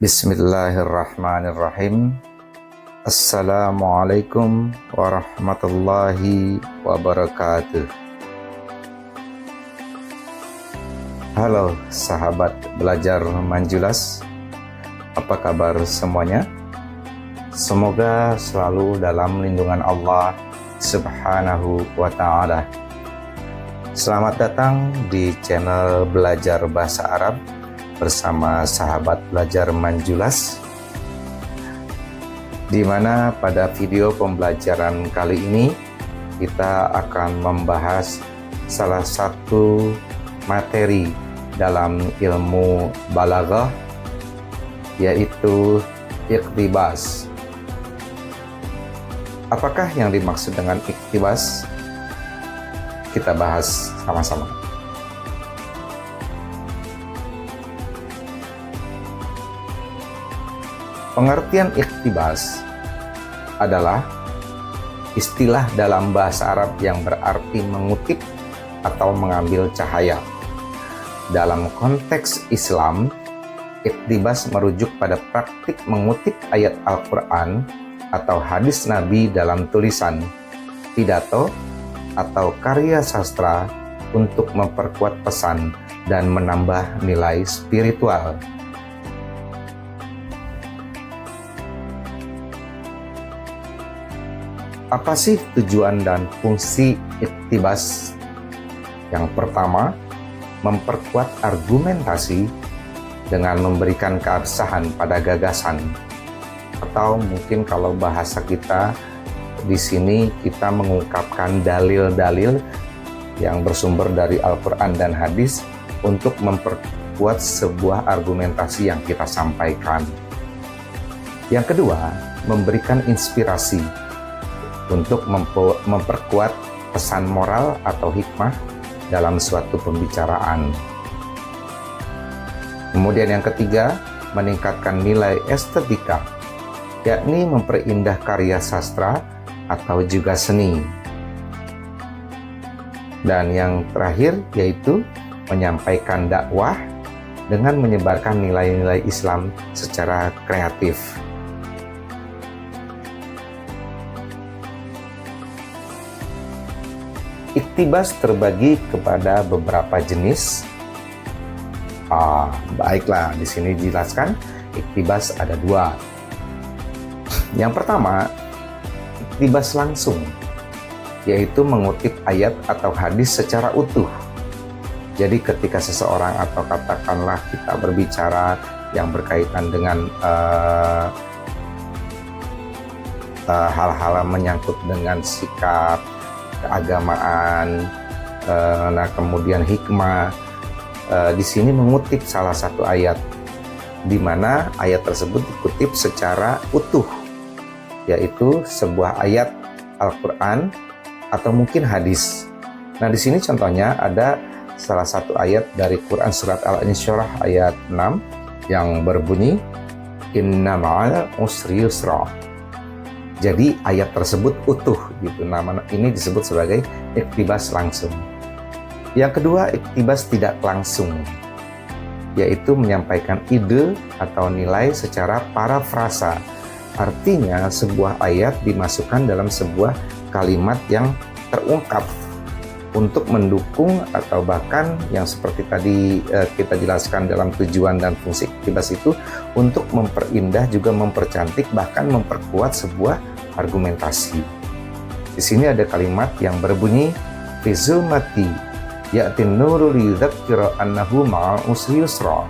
Bismillahirrahmanirrahim. Assalamualaikum warahmatullahi wabarakatuh. Halo sahabat belajar Manjulas, apa kabar semuanya? Semoga selalu dalam lindungan Allah Subhanahu wa Ta'ala. Selamat datang di channel Belajar Bahasa Arab bersama sahabat belajar Manjulas, di mana pada video pembelajaran kali ini kita akan membahas salah satu materi dalam ilmu balaghah, yaitu iqtibas. Apakah yang dimaksud dengan iqtibas? Kita bahas sama-sama. Pengertian iqtibas adalah istilah dalam bahasa Arab yang berarti mengutip atau mengambil cahaya. Dalam konteks Islam, iqtibas merujuk pada praktik mengutip ayat Al-Quran atau hadis Nabi dalam tulisan, pidato, atau karya sastra untuk memperkuat pesan dan menambah nilai spiritual. Apa sih tujuan dan fungsi iqtibas? Yang pertama, memperkuat argumentasi dengan memberikan keabsahan pada gagasan. Atau mungkin kalau bahasa kita di sini, kita mengungkapkan dalil-dalil yang bersumber dari Al-Quran dan hadis untuk memperkuat sebuah argumentasi yang kita sampaikan. Yang kedua, memberikan inspirasi untuk memperkuat pesan moral atau hikmah dalam suatu pembicaraan. Kemudian yang ketiga, meningkatkan nilai estetika, yakni memperindah karya sastra atau juga seni. Dan yang terakhir yaitu menyampaikan dakwah dengan menyebarkan nilai-nilai Islam secara kreatif. Iqtibas terbagi kepada beberapa jenis. Baiklah, di sini dijelaskan iqtibas ada dua. Yang pertama, iqtibas langsung, yaitu mengutip ayat atau hadis secara utuh. Jadi ketika seseorang atau katakanlah kita berbicara yang berkaitan dengan hal-hal menyangkut dengan sikap, keagamaan, kemudian hikmah, di sini mengutip salah satu ayat, di mana ayat tersebut dikutip secara utuh, yaitu sebuah ayat Al-Quran atau mungkin hadis. Nah, di sini contohnya ada salah satu ayat dari Quran surat Al-Insyirah ayat 6 yang berbunyi Inna ma'al usri yusra. Jadi ayat tersebut utuh gitu. Nama ini disebut sebagai iqtibas langsung. Yang kedua, iqtibas tidak langsung, yaitu menyampaikan ide atau nilai secara parafrasa. Artinya sebuah ayat dimasukkan dalam sebuah kalimat yang terungkap untuk mendukung atau bahkan yang seperti tadi kita jelaskan dalam tujuan dan fungsi iqtibas itu untuk memperindah, juga mempercantik, bahkan memperkuat sebuah argumentasi. Di sini ada kalimat yang berbunyi fi zulmati ya'tin nuru liyudzakkira annahu ma'al usri yusra.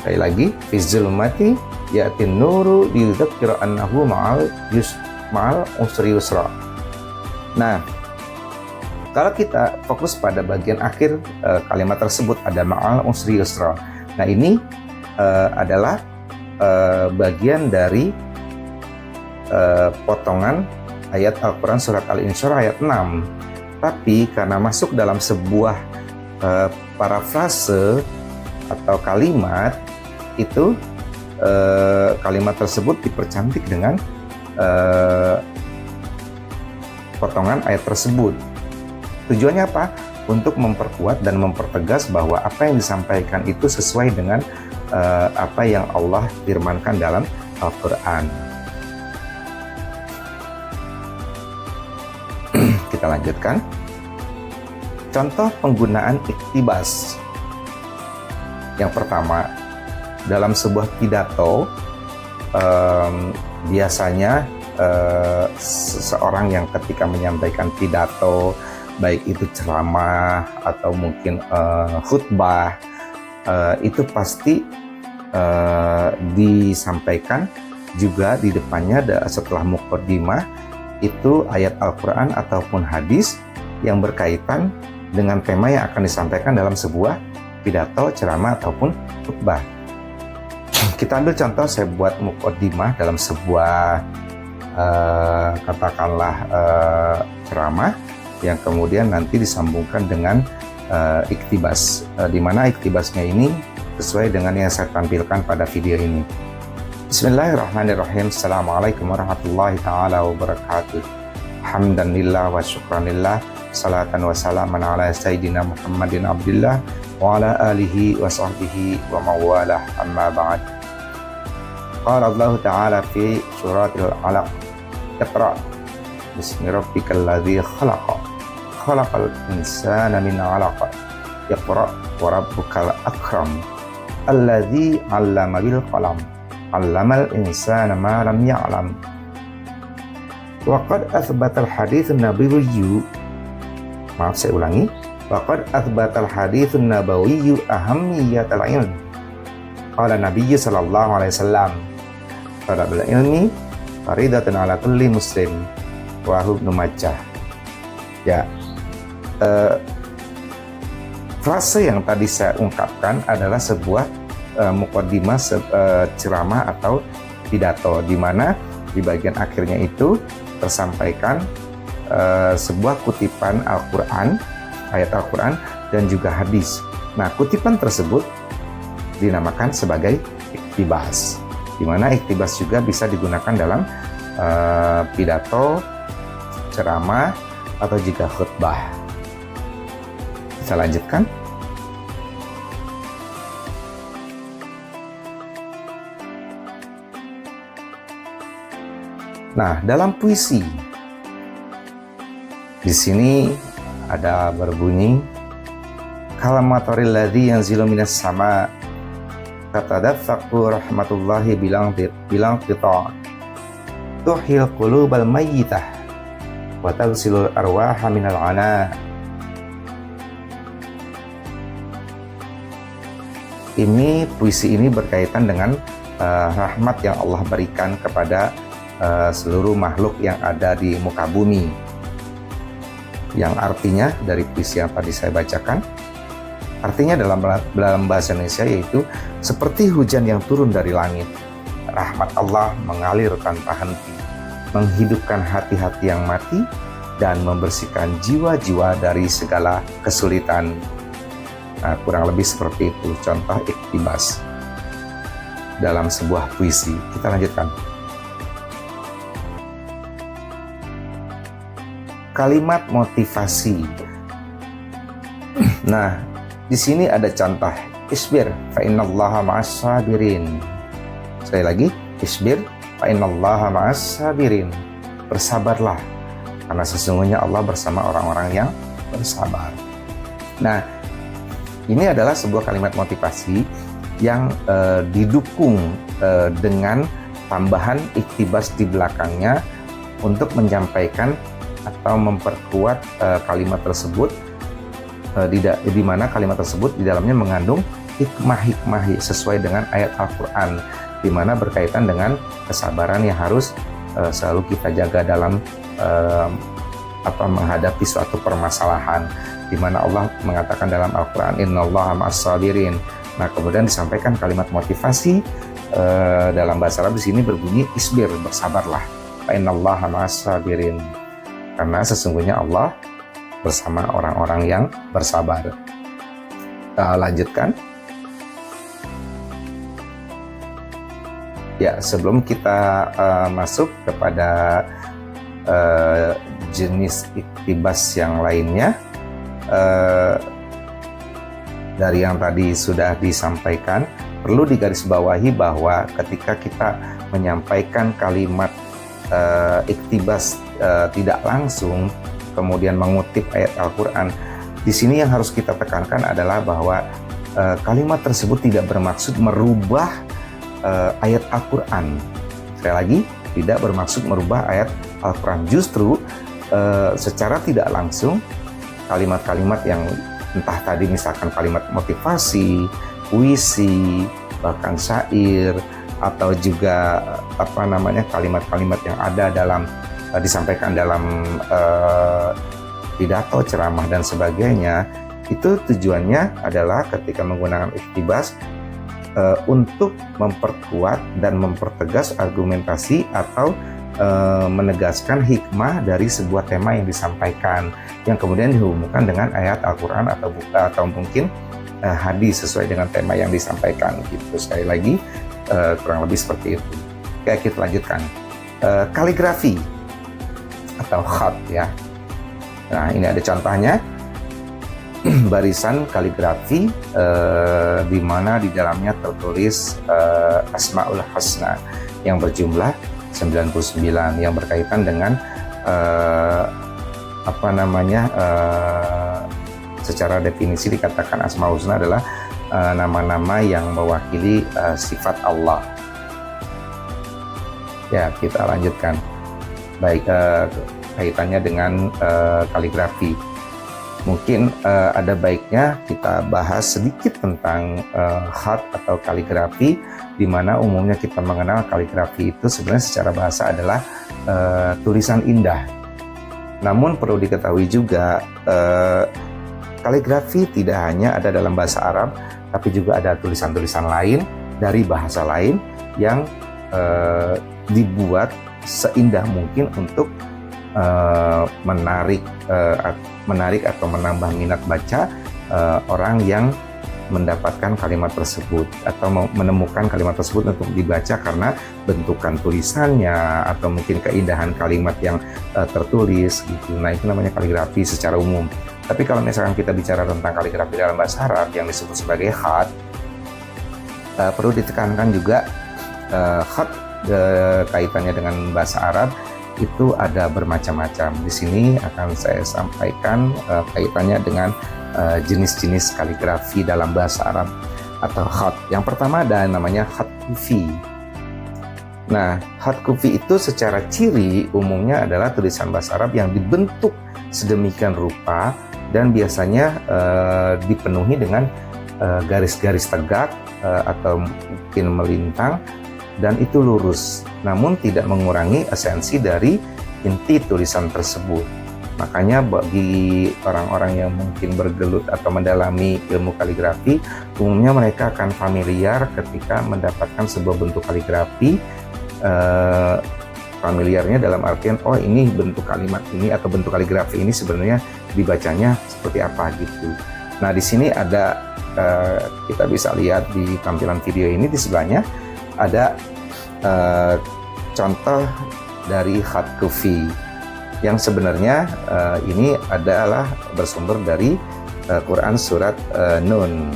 Sekali lagi, fi zulmati ya'tin nuru liyudzakkira annahu ma'al usri yusra. Nah, kalau kita fokus pada bagian akhir kalimat tersebut ada ma'al usri yusra. Nah, ini adalah bagian dari potongan ayat Al-Quran surat Al-Insyirah ayat 6. Tapi karena masuk dalam sebuah parafrase atau kalimat itu, kalimat tersebut dipercantik dengan potongan ayat tersebut. Tujuannya apa? Untuk memperkuat dan mempertegas bahwa apa yang disampaikan itu sesuai dengan apa yang Allah firmankan dalam Al-Quran. Kita lanjutkan. Contoh penggunaan iktibas. Yang pertama, dalam sebuah pidato, biasanya seseorang yang ketika menyampaikan pidato, baik itu ceramah atau mungkin khutbah, itu pasti disampaikan juga di depannya setelah muqaddimah itu ayat Al-Quran ataupun hadis yang berkaitan dengan tema yang akan disampaikan dalam sebuah pidato, ceramah ataupun khutbah. Kita ambil contoh, saya buat muqaddimah dalam sebuah katakanlah ceramah yang kemudian nanti disambungkan dengan iktibas, di mana iktibasnya ini sesuai dengan yang saya tampilkan pada video ini. Bismillahirrahmanirrahim. Assalamualaikum warahmatullahi ta'ala wabarakatuh. Hamdanillah wa syukranillah, salatan wa salaman ala sayyidina Muhammadin abdillah wa ala alihi wa sahbihi wa mawalah, amma ba'd. Qala Allah ta'ala fi suratil alaq, Iqra bismi rabbikal ladzi khalaqa, khalaqal insana min 'alaq, Iqra wa rabbukal akram, alladzi 'allama bil qalam, 'allamal insana ma lam ya'lam. Wa qad athbata al hadits an-nabawiyyu, maaf saya ulangi, wa qad athbata al hadits an-nabawiyyu ahammiyatal ilm. Qala Nabi sallallahu alaihi wasallam, talabul ilmi faridatun ala kulli muslim, rawahu Ibnu Majah. Ya, frase yang tadi saya ungkapkan adalah sebuah muqaddimah, ceramah atau pidato, di mana di bagian akhirnya itu tersampaikan sebuah kutipan Al-Quran, ayat Al-Quran dan juga hadis. Nah, kutipan tersebut dinamakan sebagai iktibas, di mana iktibas juga bisa digunakan dalam pidato, ceramah, atau juga khutbah. Bisa lanjutkan. Nah, dalam puisi di sini ada berbunyi, kalamatoril ladzi yanzilu minas sama, tatadaffaqu rahmatullahi bilang qita, tuhil qulubal mayyitah wa tagsilul arwaha minal ana. Ini puisi ini berkaitan dengan rahmat yang Allah berikan kepada seluruh makhluk yang ada di muka bumi, yang artinya dari puisi yang tadi saya bacakan, artinya dalam bahasa Indonesia yaitu seperti hujan yang turun dari langit, rahmat Allah mengalir tanpa henti, menghidupkan hati-hati yang mati dan membersihkan jiwa-jiwa dari segala kesulitan. Nah, kurang lebih seperti itu contoh iktibas dalam sebuah puisi. Kita lanjutkan. Kalimat motivasi. Nah, di sini ada contoh, isbir fa innallaha ma'as sabirin. Sekali lagi, isbir fa innallaha ma'as sabirin. Bersabarlah, karena sesungguhnya Allah bersama orang-orang yang bersabar. Nah, ini adalah sebuah kalimat motivasi yang didukung dengan tambahan iktibas di belakangnya untuk menyampaikan atau memperkuat kalimat tersebut, di mana kalimat tersebut di dalamnya mengandung hikmah-hikmah sesuai dengan ayat Al-Quran, di mana berkaitan dengan kesabaran yang harus selalu kita jaga dalam menghadapi suatu permasalahan, di mana Allah mengatakan dalam Al-Quran, innallaha ma'as sabirin. Nah, kemudian disampaikan kalimat motivasi dalam bahasa Arab di sini berbunyi isbir, bersabarlah, fa innallaha ma'as sabirin, karena sesungguhnya Allah bersama orang-orang yang bersabar. Lanjutkan. Ya, sebelum kita masuk kepada jenis iktibas yang lainnya, dari yang tadi sudah disampaikan perlu digarisbawahi bahwa ketika kita menyampaikan kalimat iktibas tidak langsung, kemudian mengutip ayat Al-Quran, di sini yang harus kita tekankan adalah bahwa kalimat tersebut tidak bermaksud merubah ayat Al-Quran. Sekali lagi, tidak bermaksud merubah ayat Al-Quran. Justru secara tidak langsung, kalimat-kalimat yang entah tadi misalkan kalimat motivasi, puisi, bahkan syair, atau juga kalimat-kalimat yang ada dalam disampaikan dalam pidato, ceramah dan sebagainya, itu tujuannya adalah ketika menggunakan iktibas untuk memperkuat dan mempertegas argumentasi atau menegaskan hikmah dari sebuah tema yang disampaikan, yang kemudian dihubungkan dengan ayat Al-Quran atau mungkin hadis sesuai dengan tema yang disampaikan gitu. Sekali lagi kurang lebih seperti itu. Oke, kita lanjutkan. Kaligrafi atau khat ya. Nah, ini ada contohnya. Barisan kaligrafi di mana di dalamnya tertulis Asmaul Husna yang berjumlah 99 yang berkaitan dengan secara definisi dikatakan Asmaul Husna adalah nama-nama yang mewakili sifat Allah. Ya, kita lanjutkan. Baik, kaitannya dengan kaligrafi. Mungkin ada baiknya kita bahas sedikit tentang khat atau kaligrafi, di mana umumnya kita mengenal kaligrafi itu sebenarnya secara bahasa adalah tulisan indah. Namun perlu diketahui juga kaligrafi tidak hanya ada dalam bahasa Arab, tapi juga ada tulisan-tulisan lain dari bahasa lain yang dibuat seindah mungkin untuk menarik atau menambah minat baca orang yang mendapatkan kalimat tersebut atau menemukan kalimat tersebut untuk dibaca karena bentukan tulisannya atau mungkin keindahan kalimat yang tertulis gitu. Nah, itu namanya kaligrafi secara umum. Tapi kalau misalkan kita bicara tentang kaligrafi dalam bahasa Arab yang disebut sebagai khat, perlu ditekankan juga khat kaitannya dengan bahasa Arab itu ada bermacam-macam. Di sini akan saya sampaikan kaitannya dengan jenis-jenis kaligrafi dalam bahasa Arab atau khat. Yang pertama ada namanya khat kufi. Nah, khat kufi itu secara ciri umumnya adalah tulisan bahasa Arab yang dibentuk sedemikian rupa dan biasanya dipenuhi dengan garis-garis tegak atau mungkin melintang, dan itu lurus, namun tidak mengurangi esensi dari inti tulisan tersebut. Makanya bagi orang-orang yang mungkin bergelut atau mendalami ilmu kaligrafi, umumnya mereka akan familiar ketika mendapatkan sebuah bentuk kaligrafi. Familiarnya dalam artian, oh ini bentuk kalimat ini atau bentuk kaligrafi ini sebenarnya dibacanya seperti apa gitu. Nah, di sini ada kita bisa lihat di tampilan video ini di sebelahnya ada contoh dari khat kufi yang sebenarnya ini adalah bersumber dari Quran surat Nun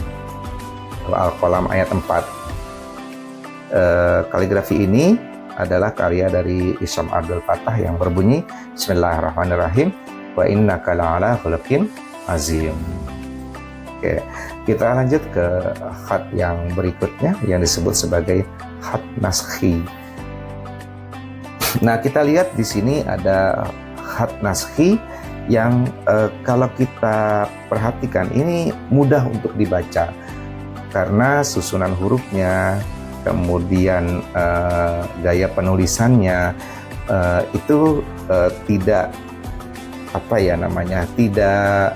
Al-Qalam ayat 4. Kaligrafi ini adalah karya dari Isyam Abdul Fattah yang berbunyi Bismillahirrahmanirrahim wa innaka la'ala khuluqin azim. Oke, kita lanjut ke khat yang berikutnya yang disebut sebagai khat naskhi. Nah, kita lihat di sini ada khat naskhi yang kalau kita perhatikan ini mudah untuk dibaca karena susunan hurufnya, kemudian gaya penulisannya itu tidak tidak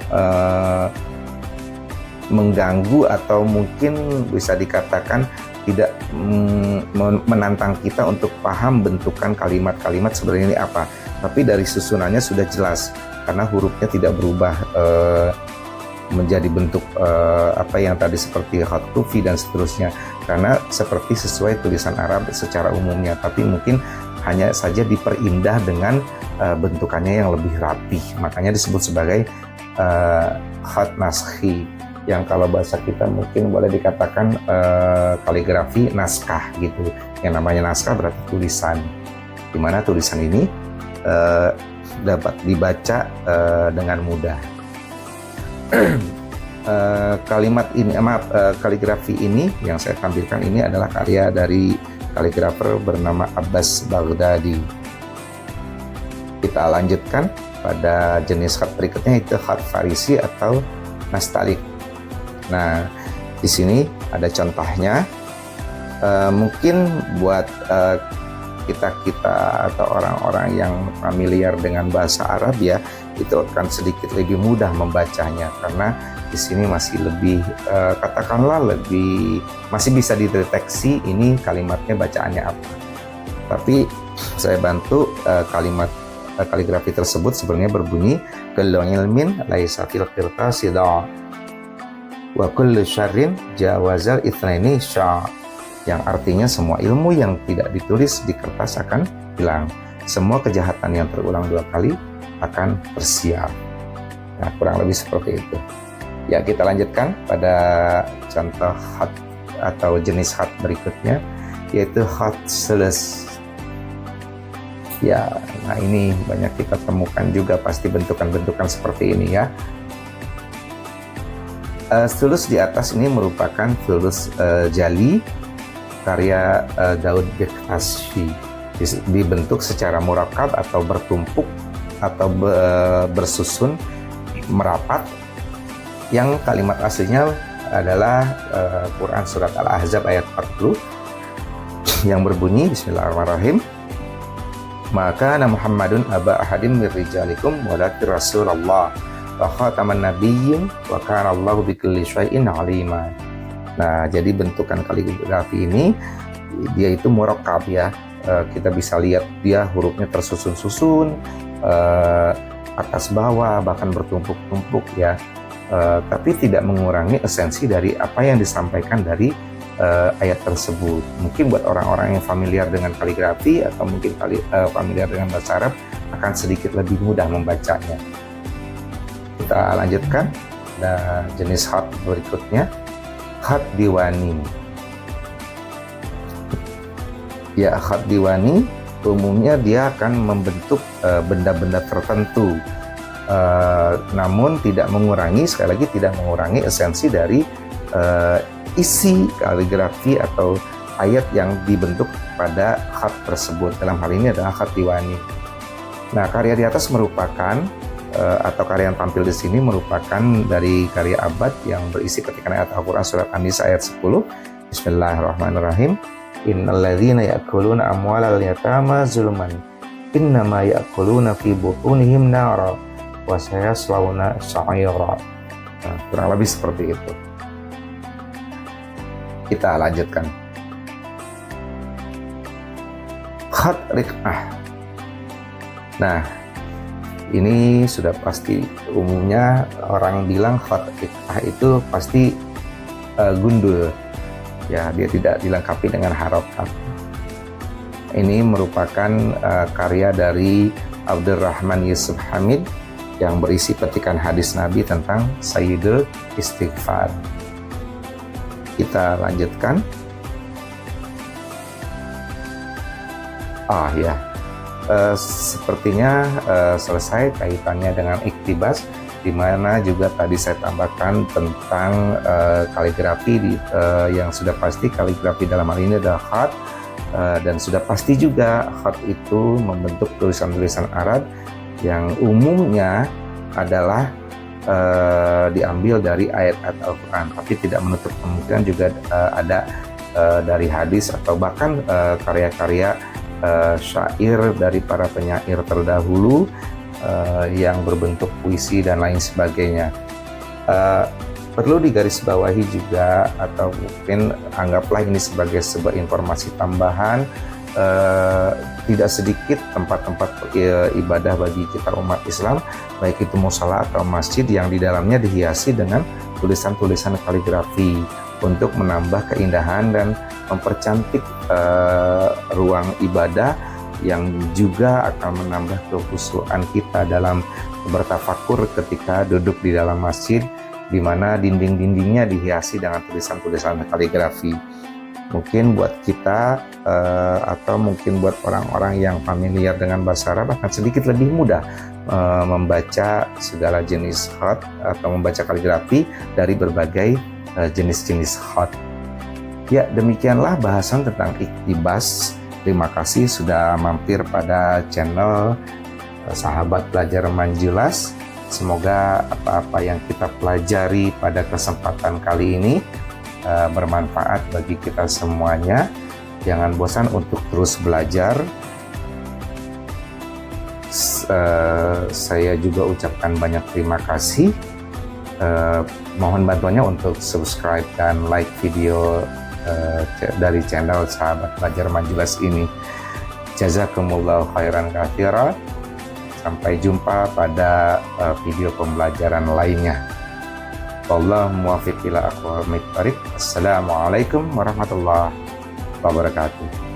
mengganggu atau mungkin bisa dikatakan tidak menantang kita untuk paham bentukan kalimat-kalimat sebenarnya ini apa. Tapi dari susunannya sudah jelas karena hurufnya tidak berubah menjadi bentuk yang tadi seperti khat kufi dan seterusnya, karena seperti sesuai tulisan Arab secara umumnya, tapi mungkin hanya saja diperindah dengan bentukannya yang lebih rapih, makanya disebut sebagai khat naskhi. yang kalau bahasa kita mungkin boleh dikatakan kaligrafi naskah gitu. Yang namanya naskah berarti tulisan, di mana tulisan ini dapat dibaca dengan mudah. Kaligrafi ini yang saya tampilkan ini adalah karya dari kaligrafer bernama Abbas Baghdadi. Kita lanjutkan pada jenis khat berikutnya, itu khat Farisi atau nastalik. Nah, di sini ada contohnya. Mungkin buat kita atau orang-orang yang familiar dengan bahasa Arab ya, itu akan sedikit lebih mudah membacanya karena di sini masih lebih katakanlah masih bisa dideteksi ini kalimatnya bacaannya apa. Tapi saya bantu kalimat kaligrafi tersebut sebenarnya berbunyi kullu ilmin laisa fil qirtasi da wa kullu syarrin jawazal itsnaini sya, yang artinya semua ilmu yang tidak ditulis di kertas akan hilang, semua kejahatan yang terulang 2 kali akan tersiap. Nah, kurang lebih seperti itu. Ya, kita lanjutkan pada contoh khat atau jenis khat berikutnya, yaitu khat sulus. Ya, nah ini banyak kita temukan juga pasti bentukan-bentukan seperti ini ya. Sulus di atas ini merupakan sulus jali karya Daud Bektashi, dibentuk secara murakab atau bertumpuk atau bersusun merapat, yang kalimat aslinya adalah Quran surat Al-Ahzab ayat 40 yang berbunyi Bismillahirrahmanirrahim, maka Muhammadun aba ahadim mir rijalikum walakin Rasulullah wa khataman nabiyyin wa kana Allahu bikulli syai'in alima. Nah, jadi bentukan kaligrafi ini dia itu murakab ya. Kita bisa lihat dia hurufnya tersusun-susun, atas bawah bahkan bertumpuk-tumpuk ya. Tapi tidak mengurangi esensi dari apa yang disampaikan dari ayat tersebut. Mungkin buat orang-orang yang familiar dengan kaligrafi atau mungkin familiar dengan bahasa Arab akan sedikit lebih mudah membacanya. Kita lanjutkan. Nah, jenis khat berikutnya, khat diwani. Ya, khat diwani umumnya dia akan membentuk benda-benda tertentu, namun tidak mengurangi, sekali lagi tidak mengurangi esensi dari isi kaligrafi atau ayat yang dibentuk pada khat tersebut. Dalam hal ini adalah khat diwani. Nah, karya di atas merupakan atau karya yang tampil di sini merupakan dari karya Abad yang berisi petikan ayat Al-Quran surat An-Nisa ayat 10. Bismillahirrahmanirrahim. Innalladzina ya'kuluna amwalal yatama zulman innama ya'kuluna fi butunihim nara wa sayaslawna sa'ira. Nah, kurang lebih seperti itu. Kita lanjutkan. Khat riq'ah. Nah, ini sudah pasti umumnya orang bilang khat riq'ah itu pasti gundul. Ya, dia tidak dilengkapi dengan harokat. Ini merupakan karya dari Abdurrahman Yusuf Hamid yang berisi petikan hadis Nabi tentang Sayyidul Istighfar. Kita lanjutkan. Sepertinya selesai kaitannya dengan iktibas, di mana juga tadi saya tambahkan tentang kaligrafi yang sudah pasti kaligrafi dalam hal ini adalah khat, dan sudah pasti juga khat itu membentuk tulisan-tulisan Arab yang umumnya adalah diambil dari ayat-ayat Al-Quran, tapi tidak menutup kemungkinan juga ada dari hadis atau bahkan karya-karya syair dari para penyair terdahulu yang berbentuk puisi dan lain sebagainya. Perlu digarisbawahi juga, atau mungkin anggaplah ini sebagai sebuah informasi tambahan, tidak sedikit tempat-tempat ibadah bagi kita umat Islam, baik itu musala atau masjid, yang di dalamnya dihiasi dengan tulisan-tulisan kaligrafi untuk menambah keindahan dan mempercantik ruang ibadah, yang juga akan menambah kekhusyuan kita dalam bertafakur ketika duduk di dalam masjid, di mana dinding-dindingnya dihiasi dengan tulisan-tulisan kaligrafi. Mungkin buat kita atau mungkin buat orang-orang yang familiar dengan bahasa Arab akan sedikit lebih mudah membaca segala jenis khat atau membaca kaligrafi dari berbagai jenis-jenis khat. Ya, demikianlah bahasan tentang iktibas. Terima kasih sudah mampir pada channel Sahabat Belajar Manjulas. Semoga apa-apa yang kita pelajari pada kesempatan kali ini bermanfaat bagi kita semuanya. Jangan bosan untuk terus belajar. Saya juga ucapkan banyak terima kasih. Mohon bantuannya untuk subscribe dan like video dari channel Sahabat Belajar Manjulas ini. Jazakumullah khairan katsira. Sampai jumpa pada video pembelajaran lainnya. Wallahu muwaffiq ila aqwamit thoriq. Assalamualaikum warahmatullahi wabarakatuh.